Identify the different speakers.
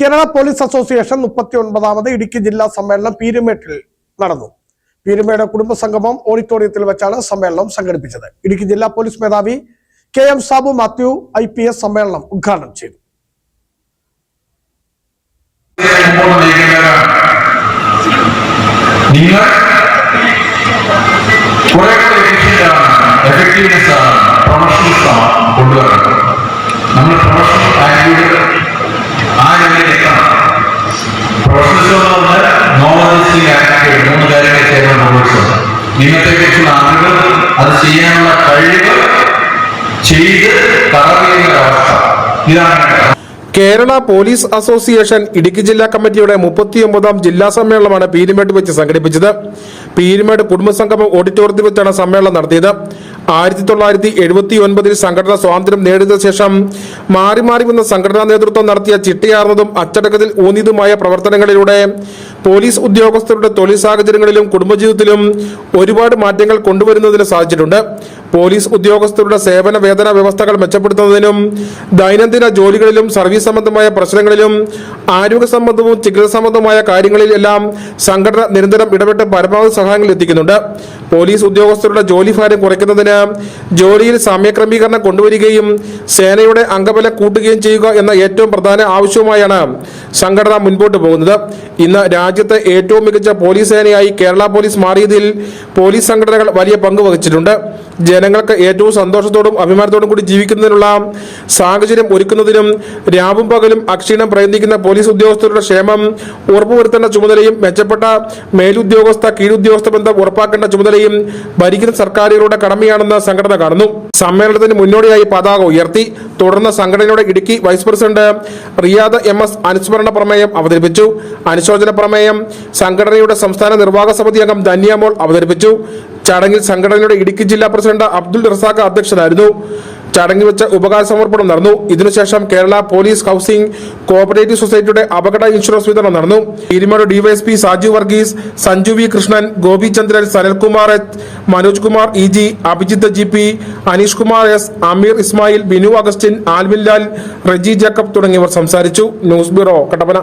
Speaker 1: Kerala police association 39ാമത് Idukki ജില്ലാ സമ്മേളനം പീരുമേട്ടിൽ നടന്നു. പീരുമേട് കുടുംബസംഗമം ഓഡിറ്റോറിയത്തിൽ വെച്ചാണ് സമ്മേളനം സംഘടിപ്പിച്ചത്. ഇടുക്കി ജില്ലാ പോലീസ് മേധാവി KM സാബു മാത്യു IPS സമ്മേളനം ഉദ്ഘാടനം ചെയ്തു.
Speaker 2: നിയമത്തെ കുറിച്ചുള്ള അറിവ് അത് ചെയ്യാനുള്ള കഴിവ് ചെയ്ത് തറവിയുന്ന അവസ്ഥ ഇതാണ്.
Speaker 3: കേരള പോലീസ് അസോസിയേഷൻ ഇടുക്കി ജില്ലാ കമ്മിറ്റിയുടെ 39ാം ജില്ലാ സമ്മേളനമാണ് പീരുമേട് വെച്ച് സംഘടിപ്പിച്ചത്. പീരുമേട് കുടുംബസംഗമം ഓഡിറ്റോറിയത്തിൽ വെച്ചാണ് സമ്മേളനം നടത്തിയത്. 1979 സംഘടന സ്വാതന്ത്ര്യം നേടിയ ശേഷം മാറി മാറി വന്ന സംഘടനാ നേതൃത്വം നടത്തിയ ചിട്ടയാർന്നതും അച്ചടക്കത്തിൽ ഊന്നിയതുമായ പ്രവർത്തനങ്ങളിലൂടെ പോലീസ് ഉദ്യോഗസ്ഥരുടെ തൊഴിൽ സാഹചര്യങ്ങളിലും കുടുംബജീവിതത്തിലും ഒരുപാട് മാറ്റങ്ങൾ കൊണ്ടുവരുന്നതിന് സാധിച്ചിട്ടുണ്ട്. പോലീസ് ഉദ്യോഗസ്ഥരുടെ സേവന വേതന വ്യവസ്ഥകൾ മെച്ചപ്പെടുത്തുന്നതിനും ദൈനംദിന ജോലികളിലും സർവീസ് സംബന്ധമായ പ്രശ്നങ്ങളിലും ആരോഗ്യ സംബന്ധവും ചികിത്സ സംബന്ധമായ കാര്യങ്ങളിലെല്ലാം സംഘടന നിരന്തരം ഇടപെട്ട് പരമാവധി സഹായങ്ങൾ എത്തിക്കുന്നുണ്ട്. പോലീസ് ഉദ്യോഗസ്ഥരുടെ ജോലിഭാരം കുറയ്ക്കുന്നതിന് ജോലിയിൽ സമയക്രമീകരണം കൊണ്ടുവരികയും സേനയുടെ അംഗബലം കൂട്ടുകയും ചെയ്യുക എന്ന ഏറ്റവും പ്രധാന ആവശ്യവുമായാണ് സംഘടന മുൻപോട്ട് പോകുന്നത്. ഇന്ന് രാജ്യത്തെ ഏറ്റവും മികച്ച പോലീസ് സേനയായി കേരള പോലീസ് മാറിയതിൽ പോലീസ് സംഘടനകൾ വലിയ പങ്ക് വഹിച്ചിട്ടുണ്ട്. ജനങ്ങൾക്ക് ഏറ്റവും സന്തോഷത്തോടും അഭിമാനത്തോടും കൂടി ജീവിക്കുന്നതിനുള്ള സാഹചര്യം ഒരുക്കുന്നതിനും രാവും പകലും അക്ഷീണം പ്രയത്നിക്കുന്ന പോലീസ് ഉദ്യോഗസ്ഥരുടെ ക്ഷേമം ഉറപ്പുവരുത്തേണ്ട ചുമതലയും മെച്ചപ്പെട്ട മേലുദ്യോഗസ്ഥ കീഴുദ്യോഗസ്ഥ ബന്ധം ഉറപ്പാക്കേണ്ട ചുമതലയും ഭരിക്കുന്ന സർക്കാരുകളുടെ കടമയാണെന്ന് സംഘടന കാണുന്നു. സമ്മേളനത്തിന് മുന്നോടിയായി പതാക ഉയർത്തി. തുടർന്ന് സംഘടനയുടെ Idukki vice president Riyad MS അനുസ്മരണ പ്രമേയം അവതരിപ്പിച്ചു. അനുശോചന പ്രമേയം സംഘടനയുടെ സംസ്ഥാന നിർവാഹക സമിതി അംഗം ധന്യമോൾ അവതരിപ്പിച്ചു. ചടങ്ങിൽ സംഘടനയുടെ ഇടുക്കി ജില്ലാ പ്രസിഡന്റ് അബ്ദുൾ റസാഖ് അധ്യക്ഷനായിരുന്നു. ചടങ്ങിൽ വെച്ച് ഉപകാര സമർപ്പണം നടന്നു. ഇതിനുശേഷം കേരള പോലീസ് ഹൌസിംഗ് കോഓപ്പറേറ്റീവ് സൊസൈറ്റിയുടെ അപകട ഇൻഷുറൻസ് വിതരണം നടന്നു. Peermade DYSP Saju Varghese, Sanju V Krishnan, Gopi Chandran, Sanalkumar H, Manoj Kumar EG, Abhijith GP, Aneesh Kumar S, Ameer Ismail, Binu Augustine, Alvin Lal, Reji Jacob തുടങ്ങിയവർ സംസാരിച്ചു. News bureau, Kattappana.